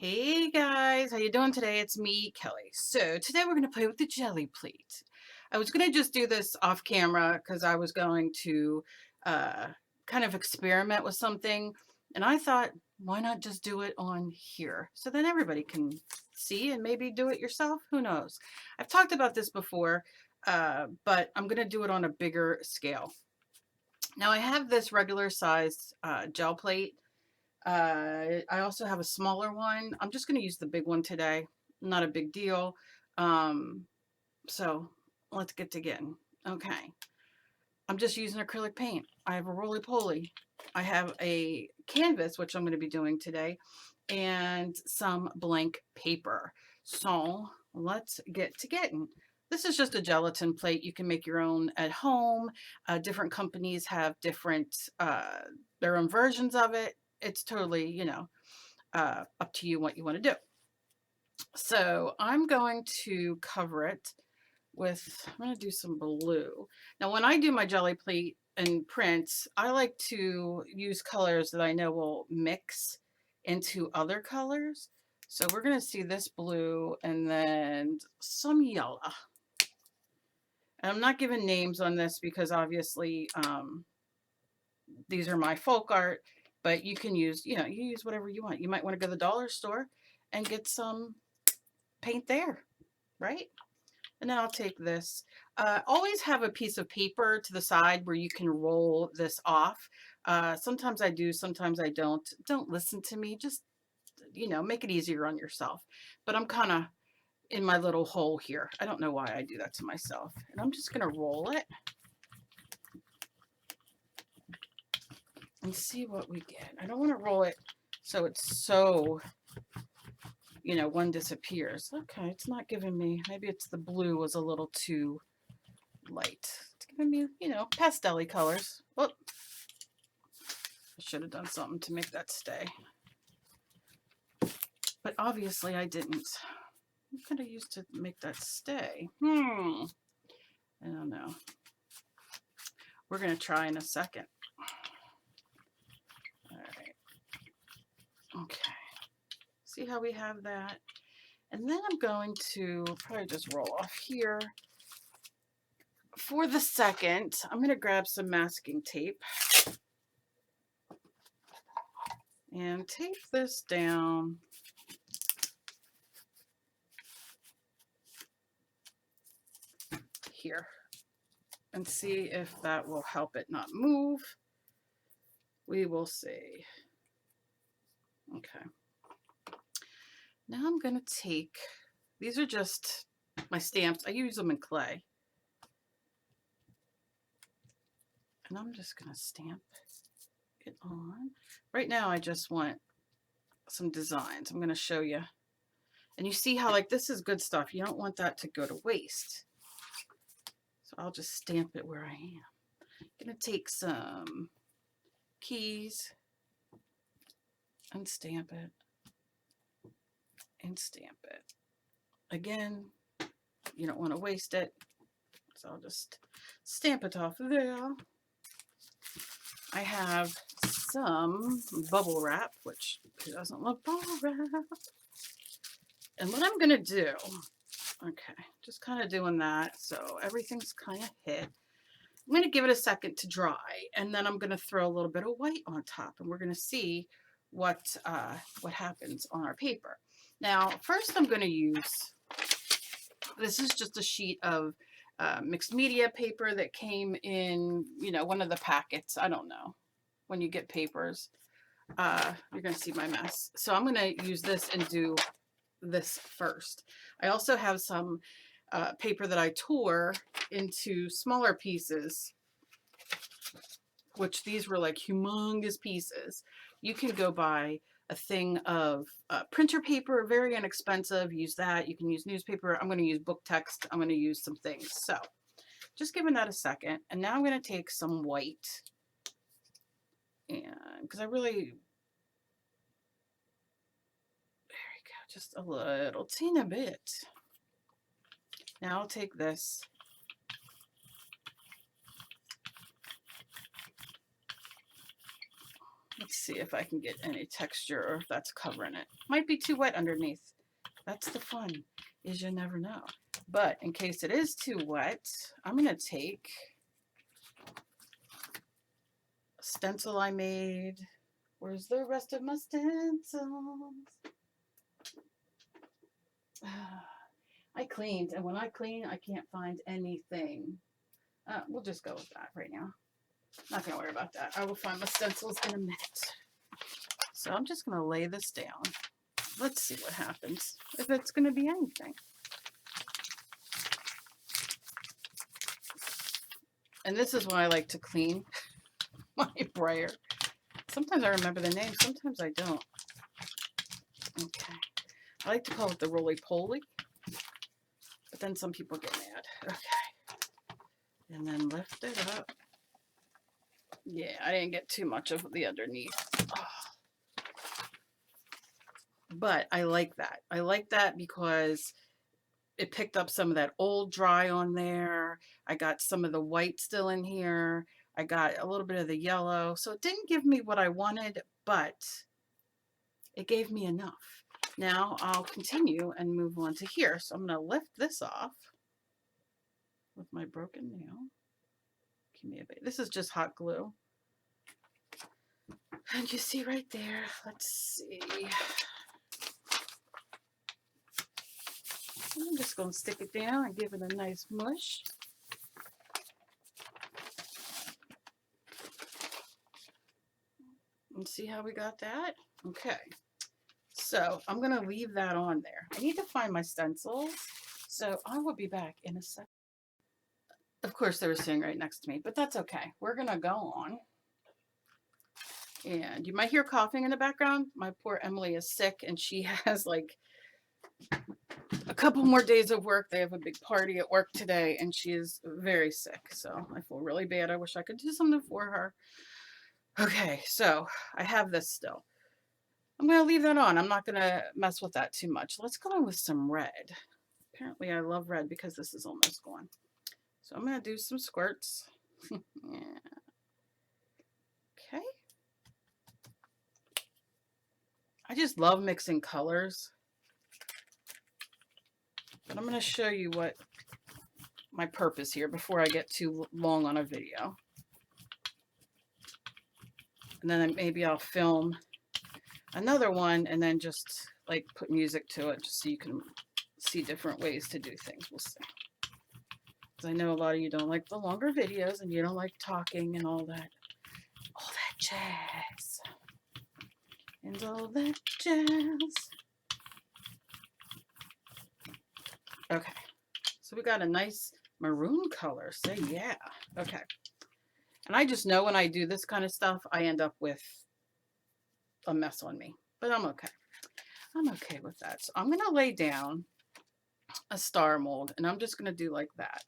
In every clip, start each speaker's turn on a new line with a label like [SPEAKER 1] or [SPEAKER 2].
[SPEAKER 1] Hey guys, how you doing today? It's me, Kelly. So today we're going to play with the jelly plate. I was going to just do this off camera because I was going to uh, kind of experiment with something, and I thought, why not just do it on here? So then everybody can see and maybe do it yourself. Who knows? I've talked about this before, but I'm going to do it on a bigger scale. Now I have this regular sized gel plate. I also have a smaller one. I'm just going to use the big one today. Not a big deal. Um, so let's get to getting. Okay. I'm just using acrylic paint. I have a roly-poly. I have a canvas, which I'm going to be doing today, and some blank paper. So let's get to getting. This is just a gelatin plate. You can make your own at home. Different companies have different, their own versions of it. It's totally, up to you what you want to do. So I'm going to cover it with, I'm going to do some blue. Now, when I do my jelly plate and prints, I like to use colors that I know will mix into other colors. So we're going to see this blue and then some yellow. And I'm not giving names on this because obviously these are my folk art, but you can use, you use whatever you want. You might want to go to the dollar store and get some paint there, right? And then I'll take this. Always have a piece of paper to the side where you can roll this off. Sometimes I do, sometimes I don't. Don't listen to me. Just, make it easier on yourself. But I'm kind of in my little hole here. I don't know why I do that to myself. And I'm just going to roll it and see what we get. I don't want to roll it so it's so, one disappears. Okay, it's not giving me, maybe it's the blue was a little too light. It's giving me, pastel-y colors. Oh, I should have done something to make that stay. But obviously I didn't. What could I use to make that stay? I don't know. We're going to try in a second. All right. Okay. See how we have that? And then I'm going to probably just roll off here. For the second, I'm going to grab some masking tape and tape this down. Here and see if that will help it not move. We will see. Okay. Now I'm going to take, these are just my stamps. I use them in clay. And I'm just going to stamp it on. Right now I just want some designs. I'm going to show you. And you see how this is good stuff. You don't want that to go to waste. So I'll just stamp it where I am. I'm going to take some keys and stamp it. And stamp it. Again, you don't want to waste it. So I'll just stamp it off there. I have some bubble wrap, which doesn't look bubble wrap. And what I'm going to do, okay, just kind of doing that. So everything's kind of hit. I'm going to give it a second to dry. And then I'm going to throw a little bit of white on top. And we're going to see what happens on our paper. Now, first I'm going to use, this is just a sheet of mixed media paper that came in, one of the packets. I don't know. When you get papers, you're going to see my mess. So I'm going to use this and do this first. I also have some paper that I tore into smaller pieces, which these were like humongous pieces. You can go buy a thing of printer paper, very inexpensive. Use that. You can use newspaper. I'm going to use book text. I'm going to use some things. So just giving that a second. And now I'm going to take some white. And because I really, there we go, just a little teeny bit. Now I'll take this. Let's see if I can get any texture or if that's covering it. Might be too wet underneath. That's the fun, is you never know. But in case it is too wet, I'm going to take a stencil I made. Where's the rest of my stencils? I cleaned, and when I clean, I can't find anything. We'll just go with that right now. Not going to worry about that. I will find my stencils in a minute. So I'm just going to lay this down. Let's see what happens, if it's going to be anything. And this is why I like to clean my brayer. Sometimes I remember the name, sometimes I don't. Okay. I like to call it the roly-poly, but then some people get mad. Okay. And then lift it up. Yeah, I didn't get too much of the underneath. Oh. But I like that. I like that because it picked up some of that old dry on there. I got some of the white still in here. I got a little bit of the yellow. So it didn't give me what I wanted, but it gave me enough. Now I'll continue and move on to here. So I'm going to lift this off with my broken nail. Give me a bit. This is just hot glue. And you see right there, let's see. I'm just going to stick it down and give it a nice mush. And see how we got that? Okay. So I'm going to leave that on there. I need to find my stencils. So I will be back in a second. Of course, they were sitting right next to me, but that's okay. We're going to go on. And you might hear coughing in the background. My poor Emily is sick and she has like a couple more days of work. They have a big party at work today and she is very sick. So I feel really bad. I wish I could do something for her. Okay, so I have this still. I'm going to leave that on. I'm not going to mess with that too much. Let's go in with some red. Apparently I love red because this is almost gone. So I'm going to do some squirts. Yeah. Okay. I just love mixing colors. But I'm going to show you what my purpose here before I get too long on a video. And then maybe I'll film another one and then just like put music to it just so you can see different ways to do things. We'll see. Because I know a lot of you don't like the longer videos and you don't like talking and all that jazz. And all that jazz. Okay. So we got a nice maroon color. Say yeah. Okay. And I just know when I do this kind of stuff, I end up with a mess on me. But I'm okay. I'm okay with that. So I'm going to lay down a star mold. And I'm just going to do like that.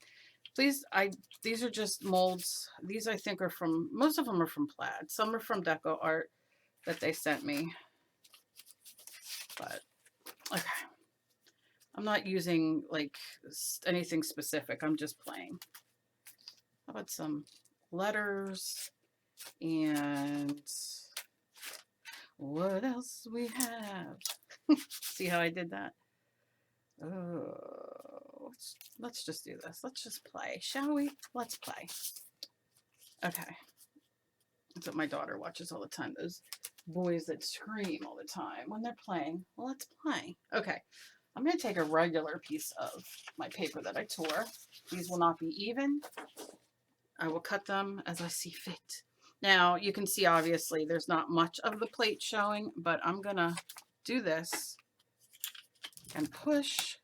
[SPEAKER 1] These are just molds. These I think are from, most of them are from Plaid. Some are from Deco Art that they sent me. But, okay. I'm not using like anything specific. I'm just playing. How about some letters and what else we have? See how I did that? Oh, let's just do this. Let's just play, shall we? Let's play. Okay. That's what my daughter watches all the time. Those boys that scream all the time when they're playing. Well, let's play. Okay. I'm going to take a regular piece of my paper that I tore. These will not be even. I will cut them as I see fit. Now, you can see obviously there's not much of the plate showing, but I'm going to do this and push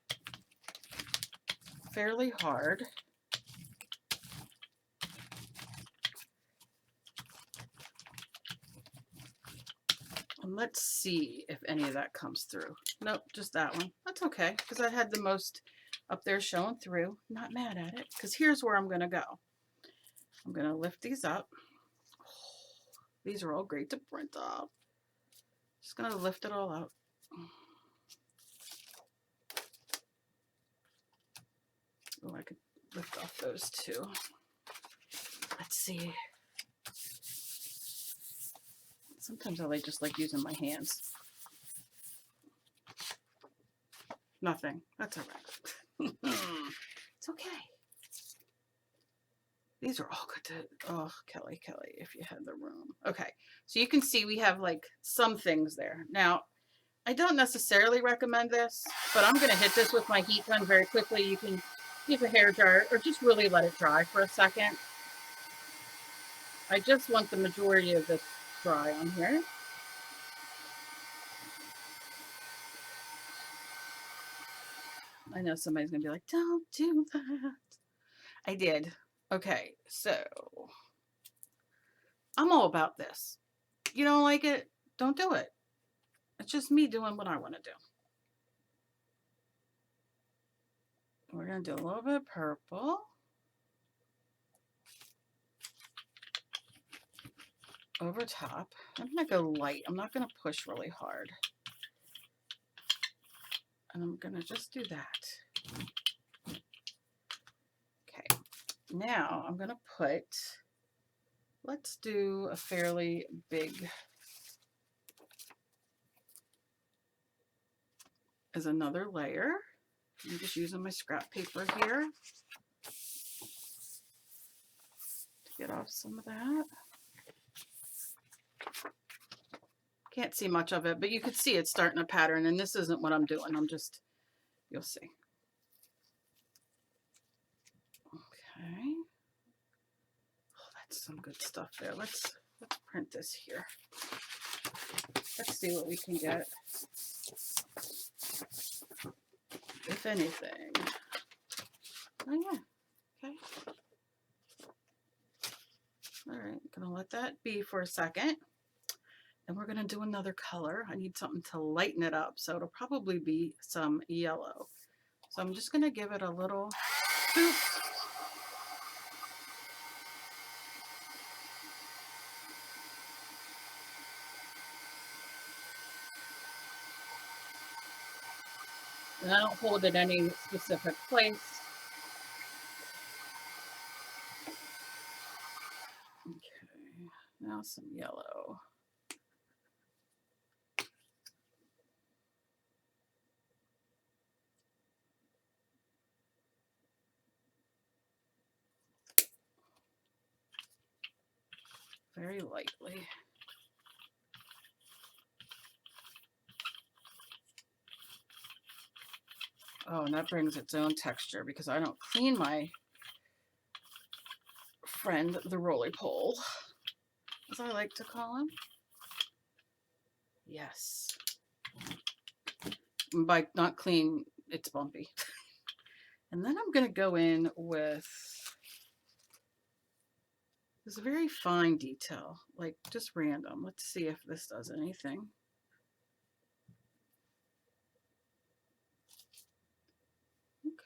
[SPEAKER 1] fairly hard. And let's see if any of that comes through. Nope, just that one. That's okay, because I had the most up there showing through. Not mad at it, because here's where I'm going to go. I'm going to lift these up. These are all great to print off. Just going to lift it all up. Oh, I could lift off those two. Let's see. Sometimes I just like using my hands. Nothing. That's all right. It's okay. These are all good to, oh, Kelly, if you had the room. Okay, so you can see we have like some things there. Now, I don't necessarily recommend this, but I'm gonna hit this with my heat gun very quickly. You can use a hair dryer or just really let it dry for a second. I just want the majority of this dry on here. I know somebody's gonna be like, don't do that. I did. Okay, so I'm all about this. You don't like it, don't do it. It's just me doing what I want to do. We're going to do a little bit of purple. Over top. I'm going to go light. I'm not going to push really hard. And I'm going to just do that. Okay. Now I'm going to put, let's do a fairly big, as another layer. I'm just using my scrap paper here to get off some of that. Can't see much of it, but you could see it's starting a pattern, and this isn't what I'm doing. I'm just, you'll see. Okay. Oh, that's some good stuff there. Let's print this here. Let's see what we can get. If anything. Oh yeah. Okay. All right, gonna let that be for a second. And we're gonna do another color. I need something to lighten it up, so it'll probably be some yellow. So I'm just gonna give it a little boop. And I don't hold it any specific place. Okay, now some yellow. Very lightly. Oh, and that brings its own texture because I don't clean my friend, the roly pole, as I like to call him. Yes. By not clean, it's bumpy. And then I'm going to go in with this very fine detail, like just random. Let's see if this does anything.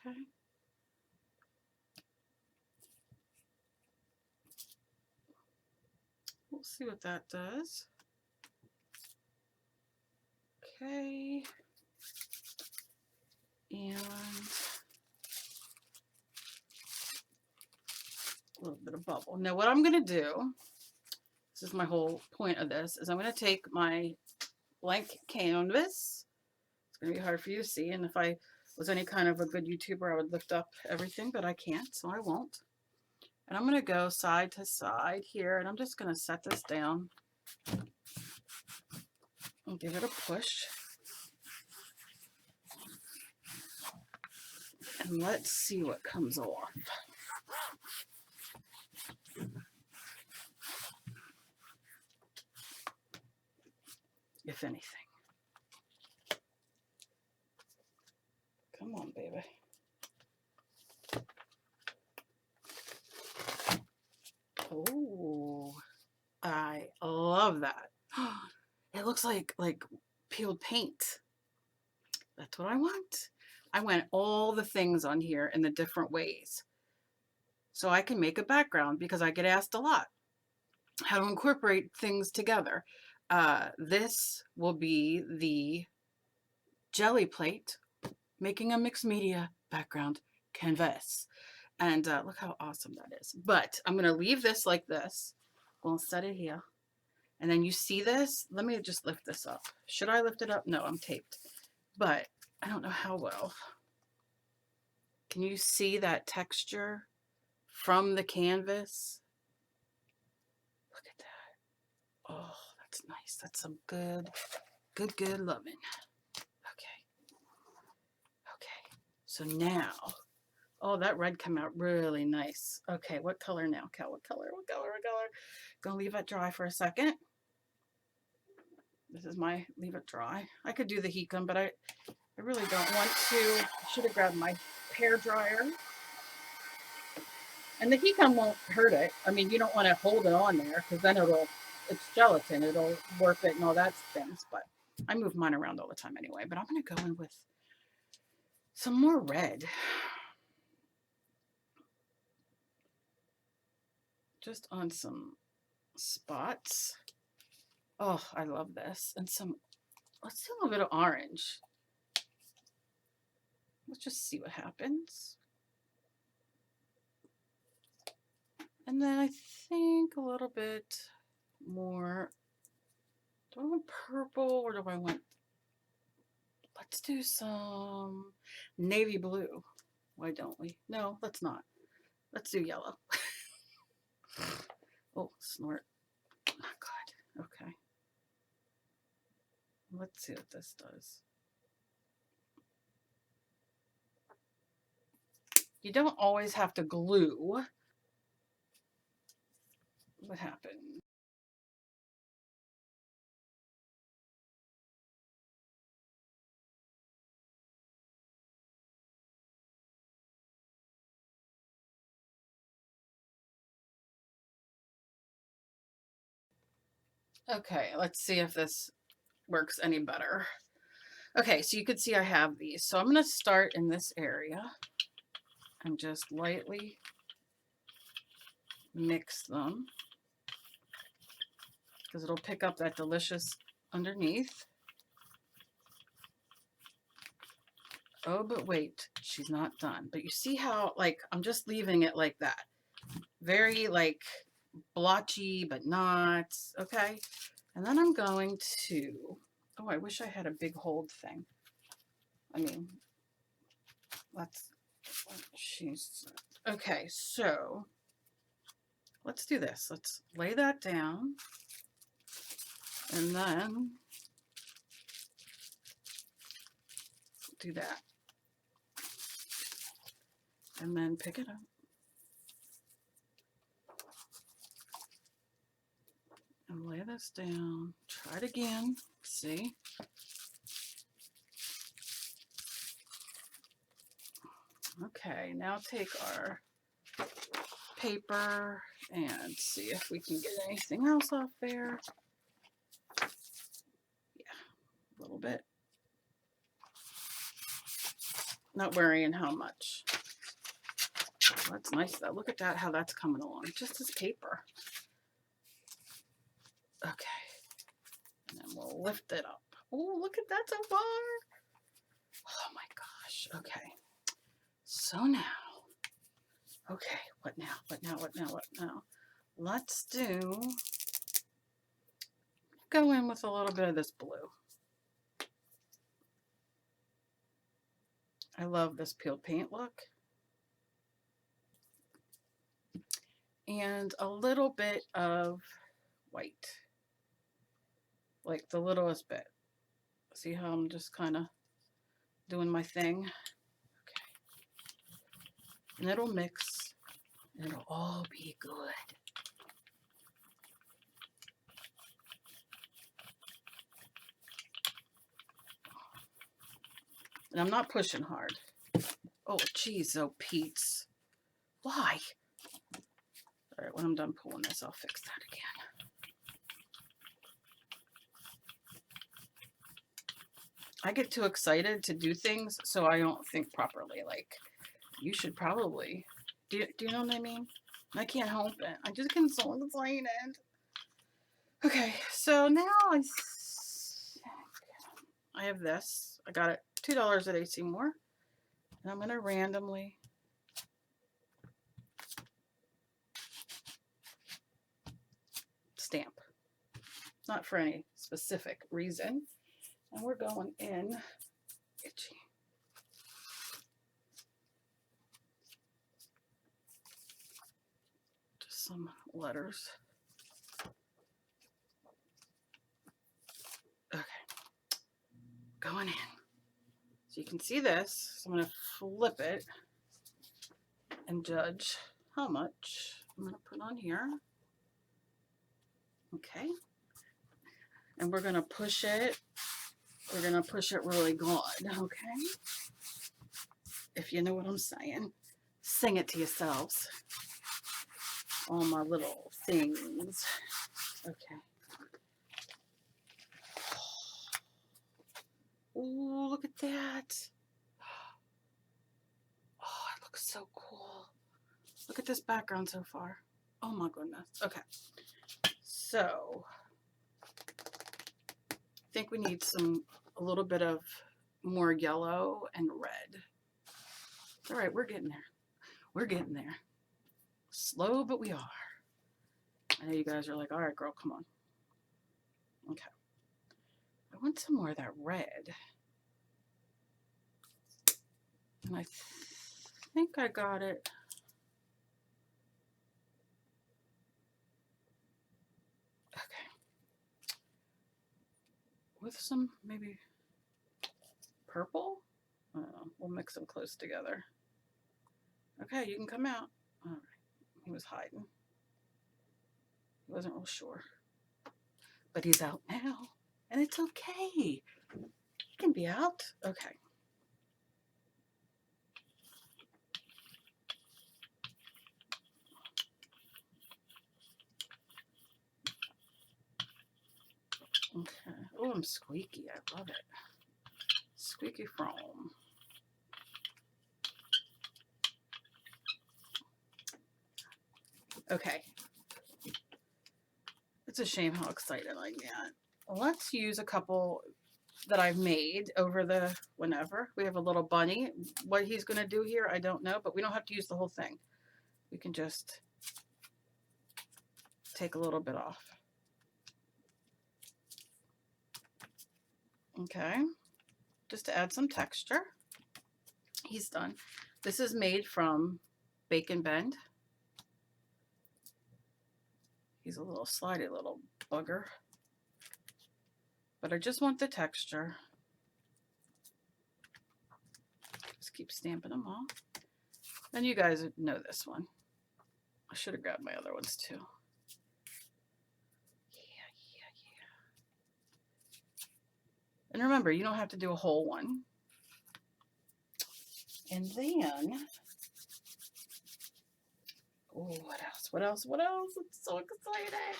[SPEAKER 1] Okay. We'll see what that does. Okay. And a little bit of bubble. Now what I'm going to do, this is my whole point of this, is I'm going to take my blank canvas. It's going to be hard for you to see, and if I was any kind of a good YouTuber, I would lift up everything, but I can't, so I won't. And I'm going to go side to side here, and I'm just going to set this down and give it a push. And let's see what comes off. If anything. Come on, baby. Oh, I love that. It looks like peeled paint. That's what I want. I went all the things on here in the different ways. So I can make a background because I get asked a lot how to incorporate things together. This will be the Gelli plate, making a mixed media background canvas. And look how awesome that is. But I'm going to leave this like this. We'll set it here. And then you see this? Let me just lift this up. Should I lift it up? No, I'm taped. But I don't know how well. Can you see that texture from the canvas? Look at that. Oh, that's nice. That's some good loving. Okay. Okay. So now, oh, that red came out really nice. Okay, what color now, Cal? What color? What color? What color? Gonna leave it dry for a second. This is my leave it dry. I could do the heat gun, but I really don't want to. I should have grabbed my hair dryer. And the heat gun won't hurt it. I mean, you don't want to hold it on there because then it's gelatin. It'll warp it and all that things. But I move mine around all the time anyway. But I'm going to go in with some more red. Just on some spots. Oh, I love this. And let's do a little bit of orange. Let's just see what happens. And then I think a little bit more. Do I want purple or do I want, let's do some navy blue. Why don't we? No, let's not. Let's do yellow. Oh, snort. Oh, God. Okay. Let's see what this does. You don't always have to glue. What happened? Okay, let's see if this works any better. Okay, so you can see I have these. So I'm going to start in this area and just lightly mix them because it'll pick up that delicious underneath. Oh, but wait, she's not done. But you see how, like, I'm just leaving it like that. Very, like, blotchy, but not. Okay. And then I'm going to, oh, I wish I had a big hold thing. I mean, that's, she's, okay, so let's do this. Let's lay that down. And then do that. And then pick it up. And lay this down. Try it again. See? Okay, now take our paper and see if we can get anything else off there. Yeah, a little bit. Not worrying how much. Oh, that's nice though. Look at that, how that's coming along. Just as paper. Okay. And then we'll lift it up. Oh, look at that so far. Oh my gosh. Okay. So now, okay, what now? What now? What now? What now? Let's go in with a little bit of this blue. I love this peeled paint look. And a little bit of white. Like the littlest bit. See how I'm just kind of doing my thing? Okay. And it'll mix. It'll all be good. And I'm not pushing hard. Oh, geez, oh, Pete's. Why? All right, when I'm done pulling this, I'll fix that again. I get too excited to do things, so I don't think properly. Like, you should probably. Do you know what I mean? I can't help it. I just get so excited. Okay, so now I have this. I got it $2 at AC Moore. And I'm going to randomly stamp. not for any specific reason. And we're going in itchy. Just some letters. Okay, going in. So you can see this. So I'm going to flip it and judge how much I'm going to put on here. Okay. And we're going to push it. We're going to push it really good. Okay. If you know what I'm saying. Sing it to yourselves. All my little things. Okay. Oh, look at that. Oh, it looks so cool. Look at this background so far. Oh my goodness. Okay. So I think we need a little bit of more yellow and red. All right, we're getting there. We're getting there. Slow, but we are. I know you guys are like, all right, girl, come on. Okay. I want some more of that red. And I think I got it. Okay. With some maybe purple? I don't know. We'll mix them close together. Okay, you can come out. All right. He was hiding. He wasn't real sure. But he's out now. And it's okay. He can be out. Okay. Okay. Oh, I'm squeaky. I love it. Squeaky foam. Okay. It's a shame how excited I get. Let's use a couple that I've made over the whenever. We have a little bunny. What he's going to do here, I don't know, but we don't have to use the whole thing. We can just take a little bit off. Okay. Just to add some texture. He's done. This is made from Bacon Bend. He's a little slidey little bugger. But I just want the texture. Just keep stamping them all. And you guys know this one. I should have grabbed my other ones too. Yeah. And remember, you don't have to do a whole one. And then, oh, what else? What else? What else? I'm so excited.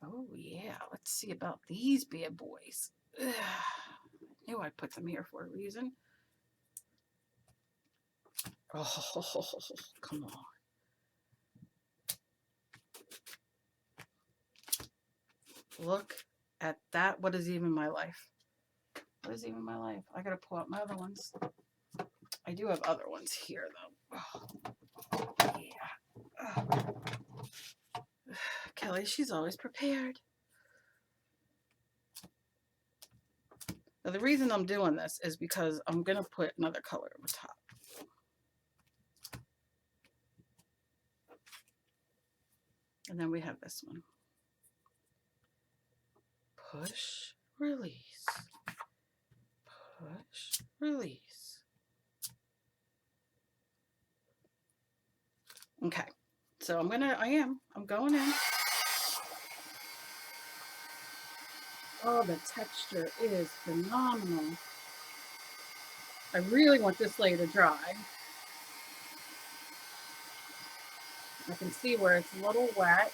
[SPEAKER 1] Oh, yeah. Let's see about these bad boys. Ugh. I knew I'd put them here for a reason. Oh, come on. Look at that. What is even my life? What is even my life? I gotta pull out my other ones. I do have other ones here, though. Oh, yeah. Oh. Kelly, she's always prepared. Now, the reason I'm doing this is because I'm going to put another color over top. And then we have this one. Push, release. Push, release. Okay. So I'm going in. Oh, the texture is phenomenal. I really want this layer to dry. I can see where it's a little wet.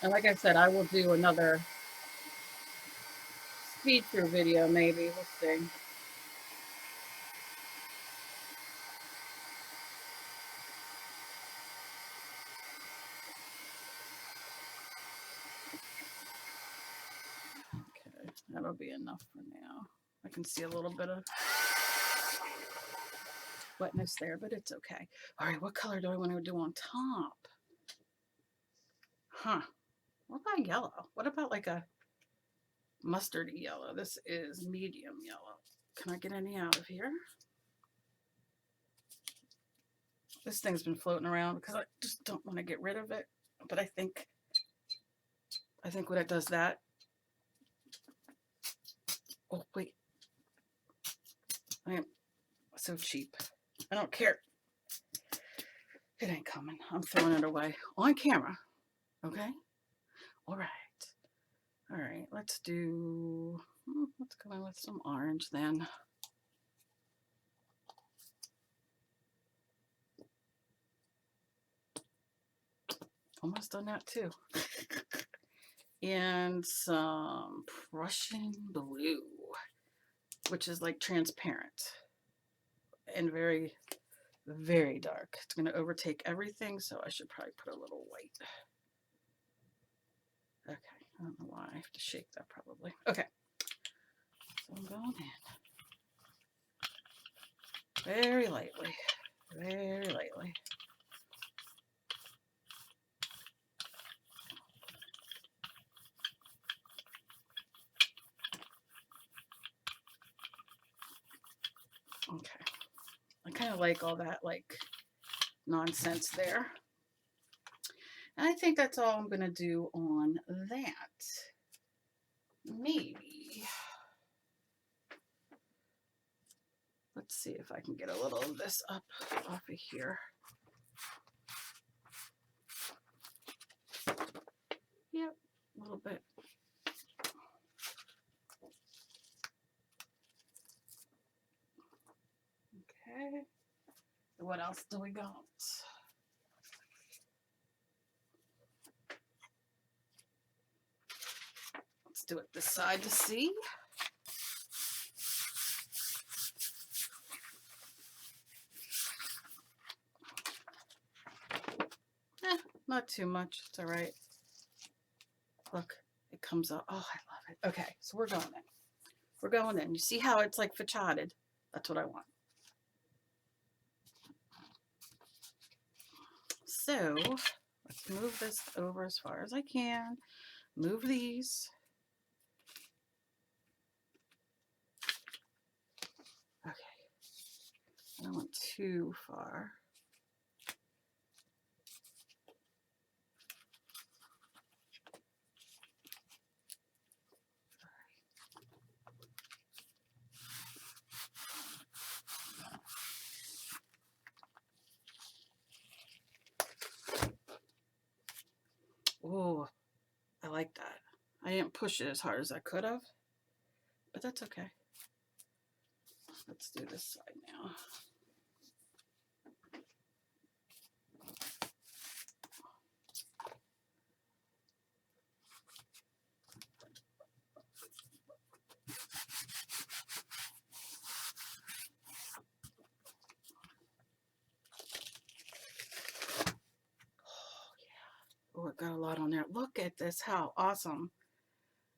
[SPEAKER 1] And like I said, I will do another speed through video maybe. We'll see. that'll be enough for now. I can see a little bit of wetness there, but it's okay. All right, what color do I want to do on top? Huh. What about yellow? What about like a mustardy yellow? This is medium yellow. Can I get any out of here? This thing's been floating around because I just don't want to get rid of it. But I think when it does that. Oh, wait. I am so cheap. I don't care. It ain't coming. I'm throwing it away on camera. Okay? All right. All right. Let's do, let's go in with some orange then. Almost done that too. And some Prussian blue, which is like transparent and very, very dark. It's going to overtake everything, so I should probably put a little white. Okay, I don't know why. I have to shake that probably. Okay, so I'm going in very lightly, very lightly. Okay, I kind of like all that like nonsense there. And I think that's all I'm going to do on that. Maybe. Let's see if I can get a little of this up off of here. Yep, a little bit. Okay. What else do we got? Let's do it this side to see. Not too much. It's all right. Look, it comes up. Oh, I love it. Okay, so we're going in. We're going in. You see how it's like facetted? That's what I want. So let's move this over as far as I can. Move these. Okay. I don't want too far. Oh, I like that. I didn't push it as hard as I could have, but that's okay. Let's do this side now. Oh, it got a lot on there. Look at this. How awesome.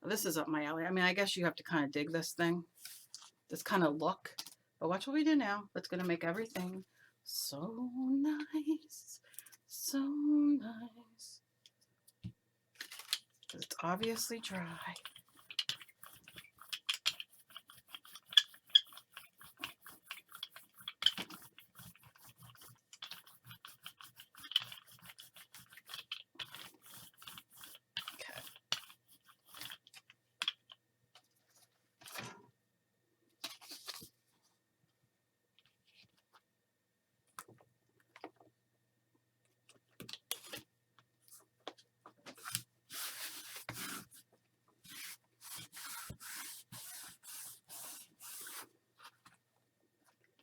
[SPEAKER 1] This is up my alley. I mean, I guess you have to kind of dig this thing. This kind of look. But watch what we do now. That's going to make everything so nice. So nice. Because it's obviously dry.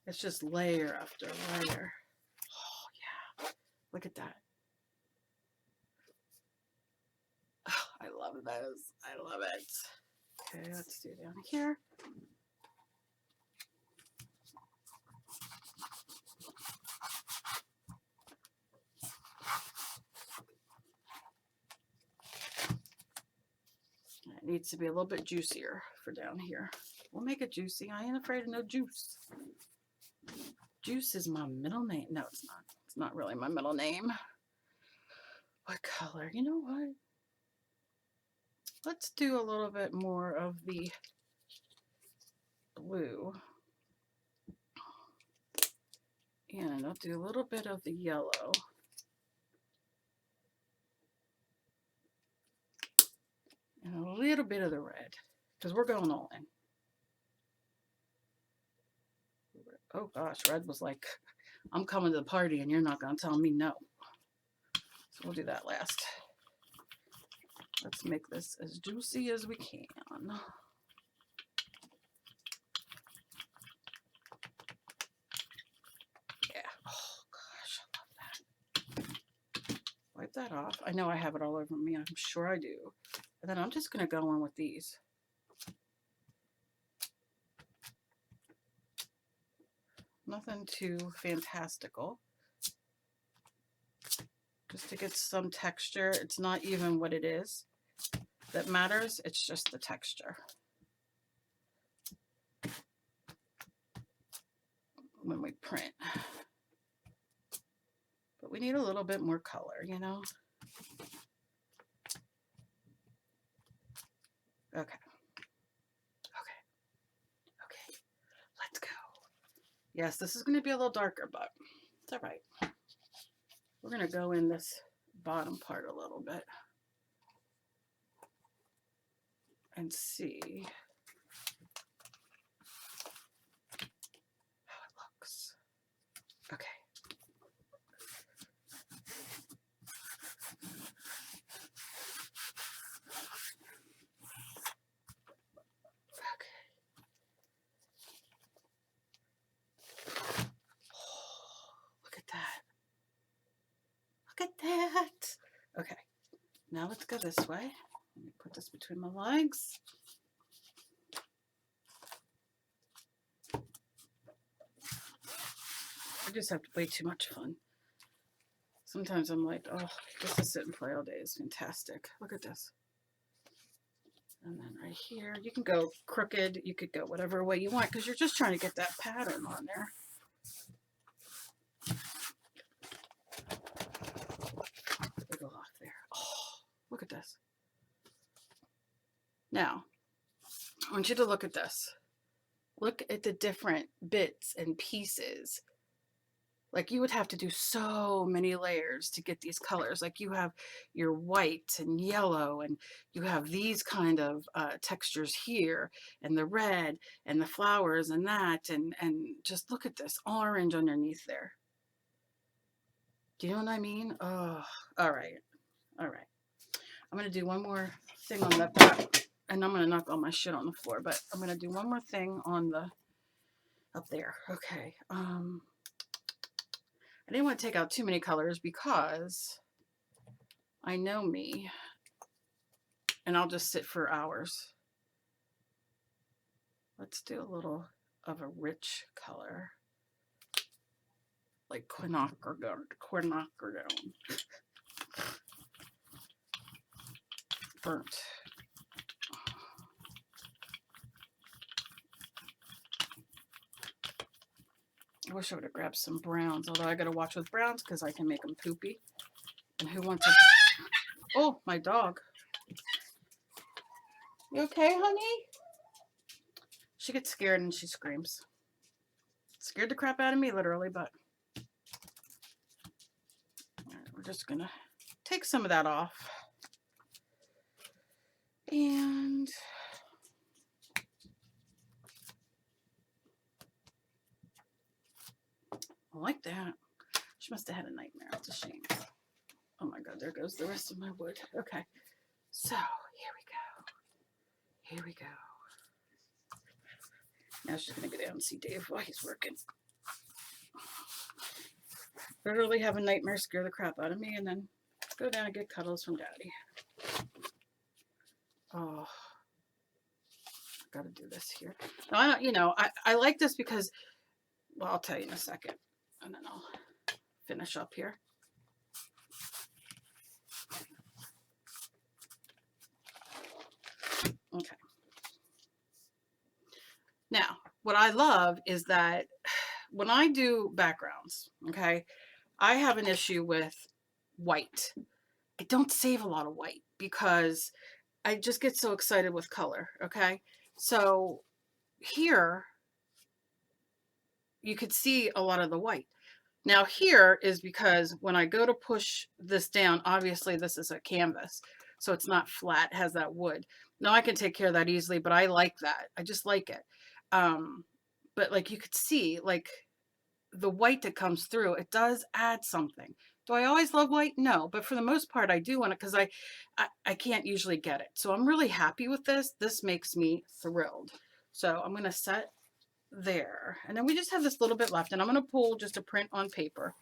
[SPEAKER 1] It's just layer after layer. Oh, yeah. Look at that. Oh, I love those. I love it. Okay, let's do down here. I needs to be a little bit juicier for down here. We'll make it juicy. I ain't afraid of no juice. Juice is my middle name. No, it's not. It's not really my middle name. What color? You know what? Let's do a little bit more of the blue. And I'll do a little bit of the yellow. And a little bit of the red, because we're going all in. Oh gosh, red was like, I'm coming to the party and you're not going to tell me no. So we'll do that last. Let's make this as juicy as we can. Yeah. Oh gosh, I love that. Wipe that off. I know I have it all over me. I'm sure I do. And then I'm just going to go on with these. Nothing too fantastical. Just to get some texture. It's not even what it is that matters. It's just the texture. When we print. But we need a little bit more color, you know? Okay. Okay. Let's go. Yes, this is going to be a little darker, but it's all right. We're going to go in this bottom part a little bit and see how it looks. Okay. Look at that. Okay, now let's go this way. Let me put this between my legs. I just have way too much fun. Sometimes I'm like, oh, just to sit and play all day is fantastic. Look at this. And then right here, you can go crooked. You could go whatever way you want because you're just trying to get that pattern on there. Go off there. Oh, look at this. Now, I want you to look at this. Look at the different bits and pieces. Like you would have to do so many layers to get these colors. Like you have your white and yellow, and you have these kind of textures here, and the red and the flowers and that, and just look at this orange underneath there. Do you know what I mean? Oh, all right. All right. I'm going to do one more thing on that back, and I'm going to knock all my shit on the floor, but I'm going to do one more thing on the, up there. Okay. I didn't want to take out too many colors because I know me, and I'll just sit for hours. Let's do a little of a rich color, like quinacridone. Burnt. I wish I would have grabbed some browns, although I got to watch with browns because I can make them poopy. And who wants to... Oh, my dog. You okay, honey? She gets scared and she screams. Scared the crap out of me, literally, but... All right, we're just going to take some of that off. And... I like that. She must have had a nightmare. It's a shame. Oh my God, there goes the rest of my wood. Okay, so here we go. Here we go. Now she's going to go down and see Dave while he's working. Literally have a nightmare, scare the crap out of me, and then go down and get cuddles from Daddy. Oh, I got to do this here. Now, I don't, you know, I like this because, well, I'll tell you in a second, and then I'll finish up here. Okay. Now, what I love is that when I do backgrounds, okay, I have an issue with white. I don't save a lot of white because I just get so excited with color, okay? So here you could see a lot of the white. Now here is because when I go to push this down, obviously this is a canvas, so it's not flat, it has that wood. Now I can take care of that easily, but I like that. I just like it. But like you could see, like the white that comes through, it does add something. Do I always love white? No, but for the most part, I do want it because I can't usually get it. So I'm really happy with this. This makes me thrilled. So I'm going to set there. And then we just have this little bit left. And I'm going to pull just a print on paper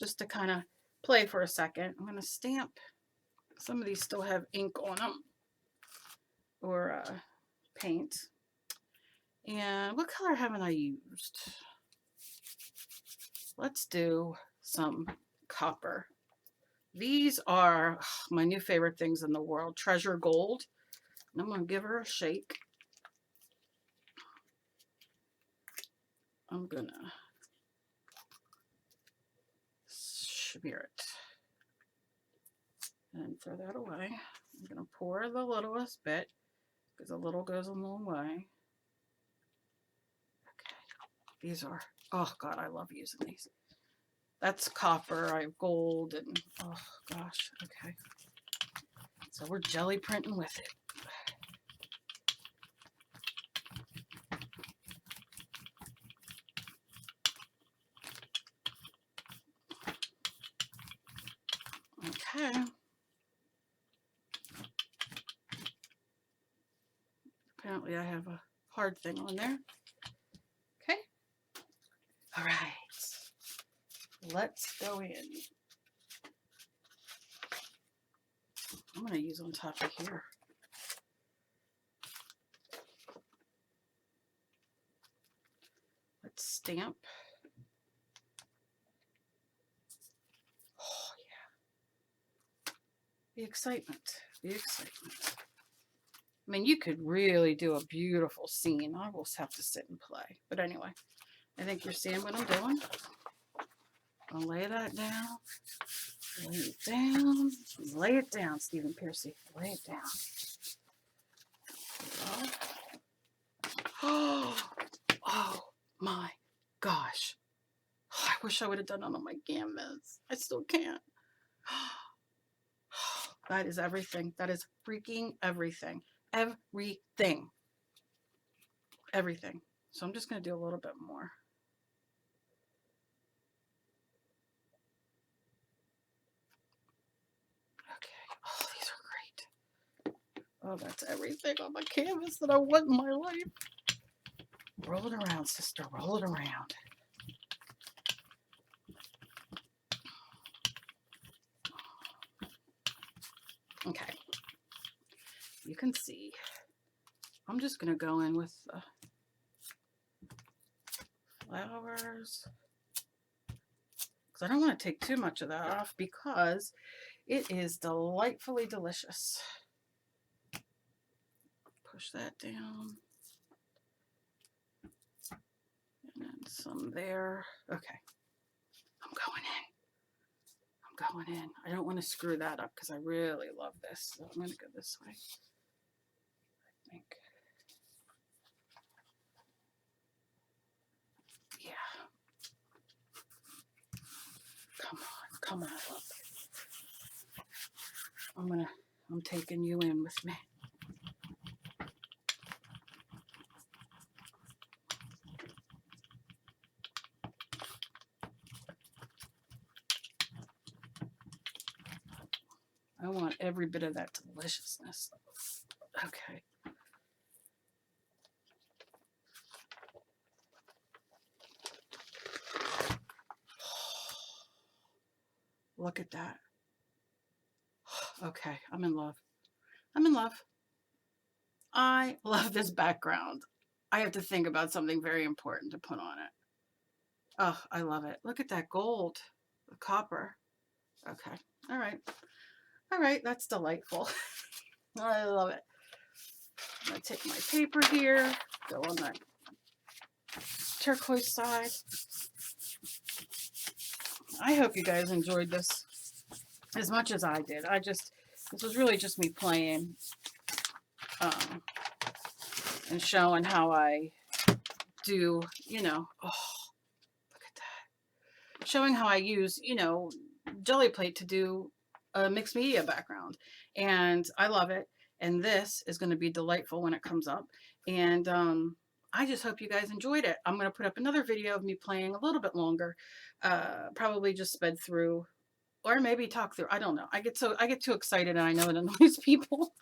[SPEAKER 1] just to kind of play for a second. I'm going to stamp. Some of these still have ink on them or paint. And what color haven't I used? Let's do some copper. These are my new favorite things in the world, Treasure Gold. And I'm going to give her a shake. I'm going to smear it and throw that away. I'm going to pour the littlest bit because a little goes a long way. Okay, these are, oh God, I love using these. That's copper, I have gold, and oh gosh, okay. So we're jelly printing with it. Okay. Apparently I have a hard thing on there. Okay. All right. Let's go in. I'm going to use on top of here. Let's stamp. Oh, yeah. The excitement. The excitement. I mean, you could really do a beautiful scene. I will have to sit and play. But anyway, I think you're seeing what I'm doing. I'll lay that down. Lay it down. Lay it down, Stephen Piercy. Lay it down. Oh, oh my gosh. I wish I would have done that on my canvas. I still can't. That is everything. That is freaking everything. Everything. Everything. So I'm just going to do a little bit more. Okay. Oh, these are great. Oh, that's everything on my canvas that I want in my life. Roll it around, sister. Roll it around. Okay. You can see. I'm just going to go in with the flowers. Because I don't want to take too much of that off because it is delightfully delicious. Push that down. And then some there. Okay. I'm going in. I'm going in. I don't want to screw that up because I really love this. So I'm going to go this way. I think. Yeah. Come on up. I'm taking you in with me. I want every bit of that deliciousness. Okay. Look at that. Okay, I'm in love. I'm in love. I love this background. I have to think about something very important to put on it. Oh, I love it. Look at that gold, the copper. Okay. All right. All right. That's delightful. I love it. I'm going to take my paper here, go on that turquoise side. I hope you guys enjoyed this as much as I did. This was really just me playing and showing how I do, you know, oh, look at that. Showing how I use, you know, Gelli plate to do a mixed media background. And I love it. And this is going to be delightful when it comes up. And I just hope you guys enjoyed it. I'm going to put up another video of me playing a little bit longer, probably just sped through, or maybe talk through. I don't know. I get too excited, and I know it annoys people.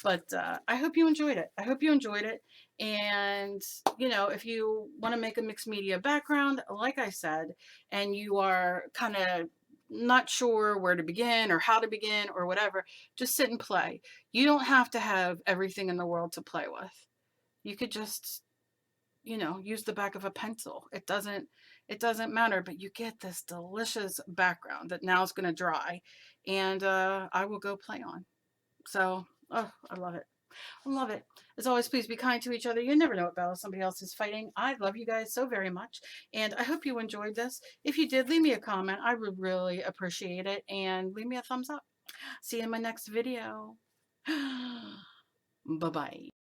[SPEAKER 1] But I hope you enjoyed it. I hope you enjoyed it. And, you know, if you want to make a mixed media background, like I said, and you are kind of not sure where to begin or how to begin or whatever, just sit and play. You don't have to have everything in the world to play with. You could just, you know, use the back of a pencil. It doesn't matter, but you get this delicious background that now is going to dry, and I will go play on. So, oh, I love it. I love it. As always, please be kind to each other. You never know what battle somebody else is fighting. I love you guys so very much, and I hope you enjoyed this. If you did, leave me a comment. I would really appreciate it, and leave me a thumbs up. See you in my next video. Bye-bye.